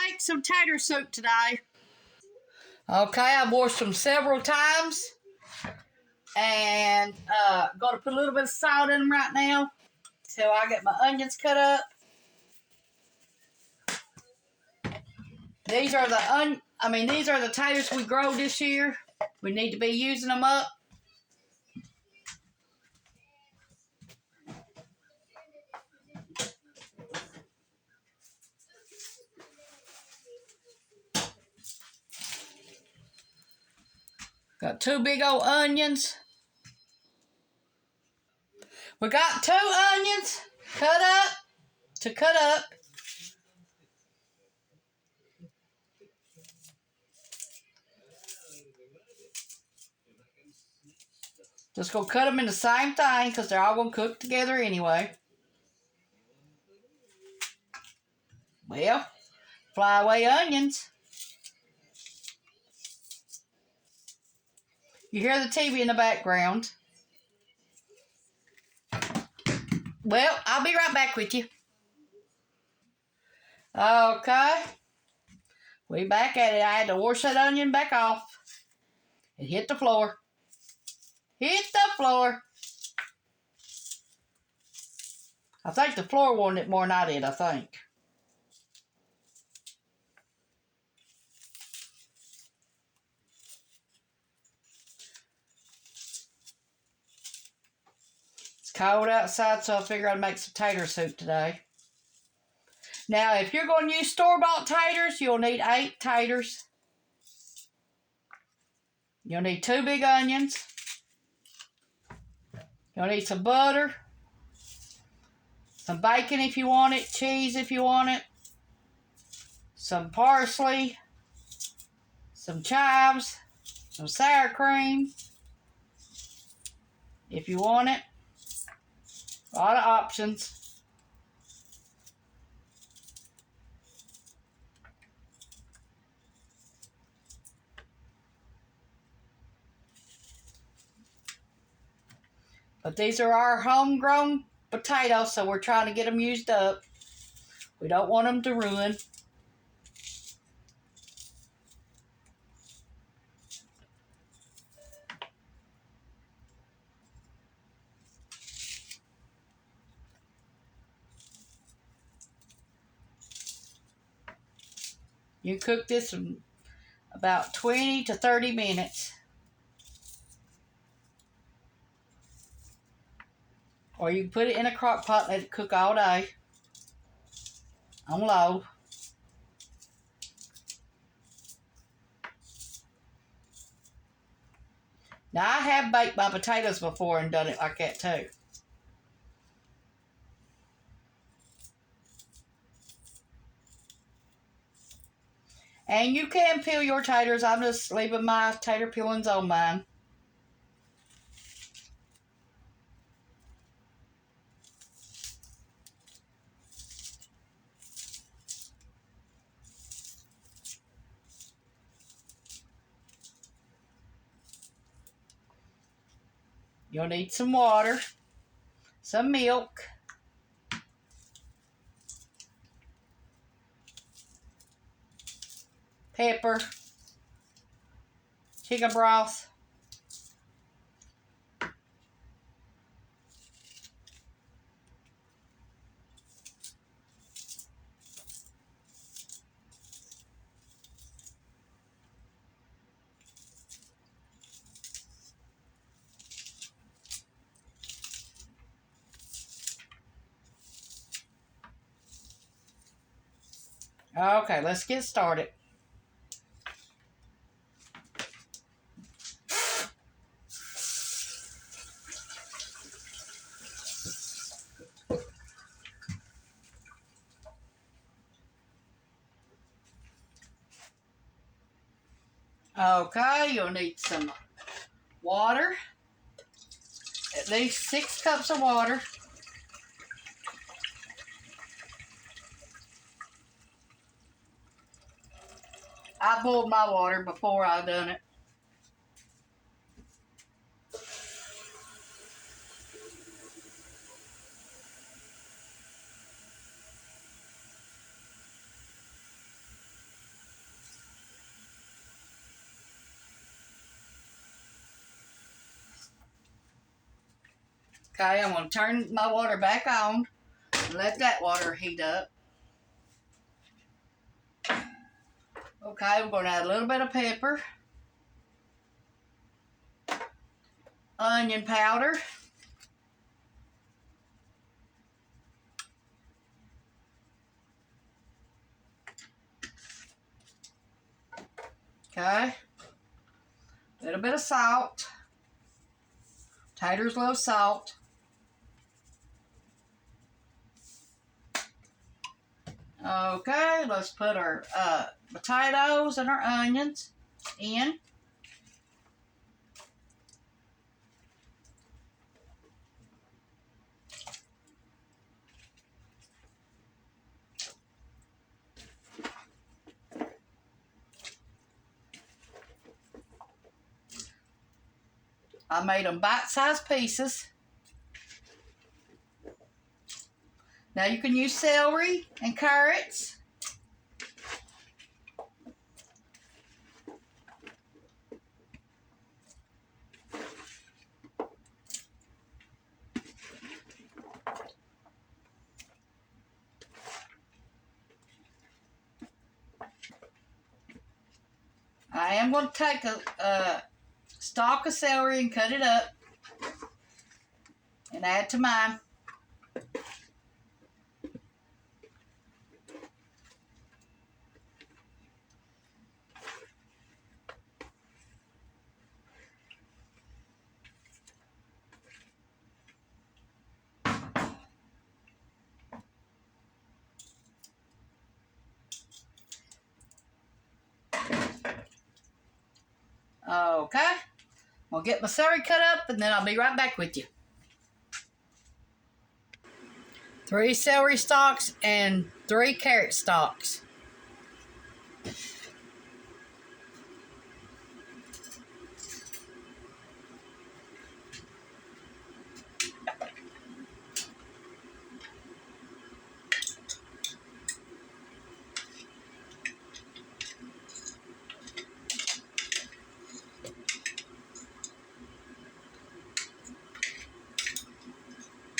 make some tater soup today. Okay, I've washed them several times. And got to put a little bit of salt in them right now till I get my onions cut up. These are the taters we grow this year. We need to be using them up. Got 2 big old onions. We got 2 onions cut up. Just gonna cut them in the same thing because they're all gonna cook together anyway. Well, fly away onions. You hear the TV in the background. Well, I'll be right back with you. Okay. We back at it. I had to wash that onion back off. It hit the floor. Hit the floor. I think the floor wanted it more than I did, I think. It's cold outside, so I figured I'd make some tater soup today. Now, if you're going to use store-bought taters, you'll need 8 taters. You'll need 2 big onions. You'll need some butter. Some bacon if you want it. Cheese if you want it. Some parsley. Some chives. Some sour cream if you want it. A lot of options. But these are our homegrown potatoes, so we're trying to get them used up. We don't want them to ruin. You cook this in about 20 to 30 minutes. Or you can put it in a crock pot and let it cook all day on low. Now, I have baked my potatoes before and done it like that too. And you can peel your taters. I'm just leaving my tater peelings on mine. You'll need some water, some milk, pepper, chicken broth, Okay, let's get started. Okay, you'll need some water, at least 6 cups of water. I boiled my water before I done it. Okay, I'm going to turn my water back on and let that water heat up. Okay, we're going to add a little bit of pepper, onion powder, okay, a little bit of salt. Taters love salt. Okay, let's put our potatoes and our onions in. I made them bite-sized pieces. Now you can use celery and carrots. I am going to take a stalk of celery and cut it up and add to mine. Okay, I'll get my celery cut up and then I'll be right back with you. 3 celery stalks and 3 carrot stalks.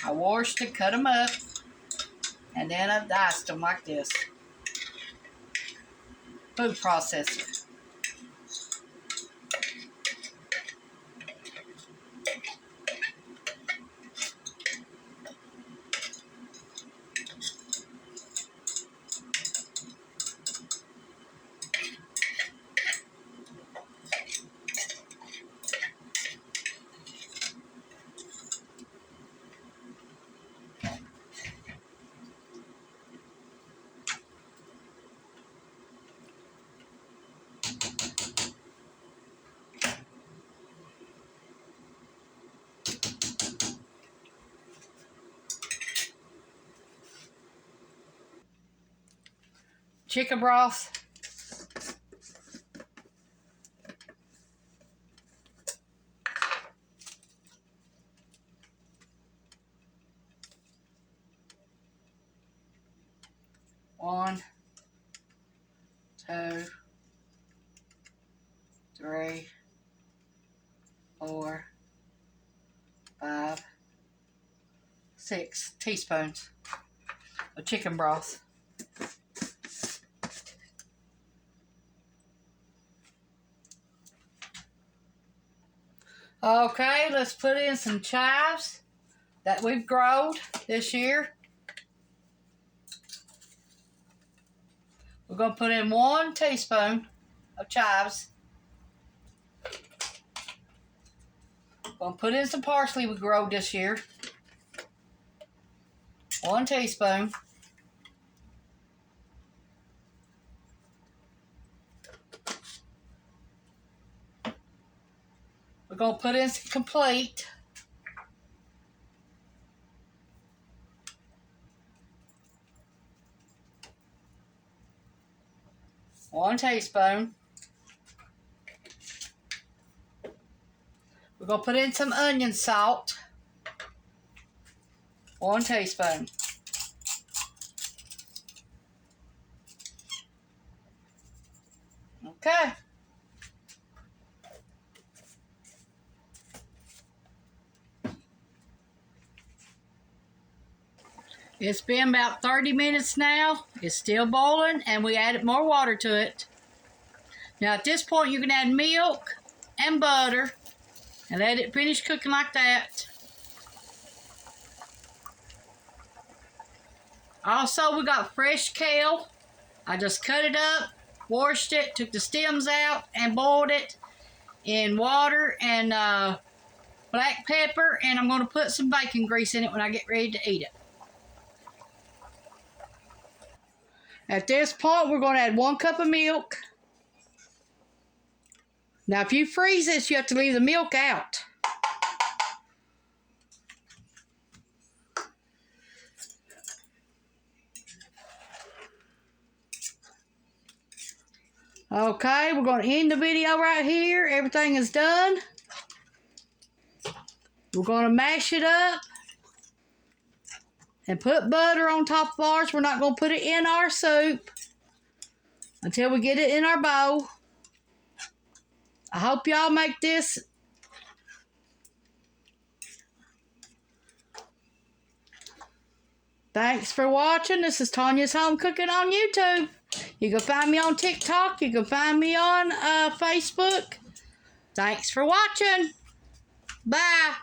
I washed and cut them up, and then I diced them like this. Food processor. Chicken broth. One, 2, 3, 4, 5, 6 teaspoons of chicken broth. Okay, let's put in some chives that we've growed this year. We're going to put in 1 teaspoon of chives. We're going to put in some parsley we growed this year. 1 teaspoon. We're going to put in some complete. 1 teaspoon. We're going to put in some onion salt. 1 teaspoon. Okay. It's been about 30 minutes now. It's still boiling, and we added more water to it. Now at this point, you can add milk and butter and let it finish cooking like that. Also, we got fresh kale. I just cut it up, washed it, took the stems out, and boiled it in water and black pepper, and I'm going to put some bacon grease in it when I get ready to eat it. At this point, we're going to add 1 cup of milk. Now, if you freeze this, you have to leave the milk out. Okay, we're going to end the video right here. Everything is done. We're going to mash it up and put butter on top of ours. We're not going to put it in our soup until we get it in our bowl. I hope y'all make this. Thanks for watching. This is Tanya's Home Cooking on YouTube. You can find me on TikTok. You can find me on Facebook. Thanks for watching. Bye.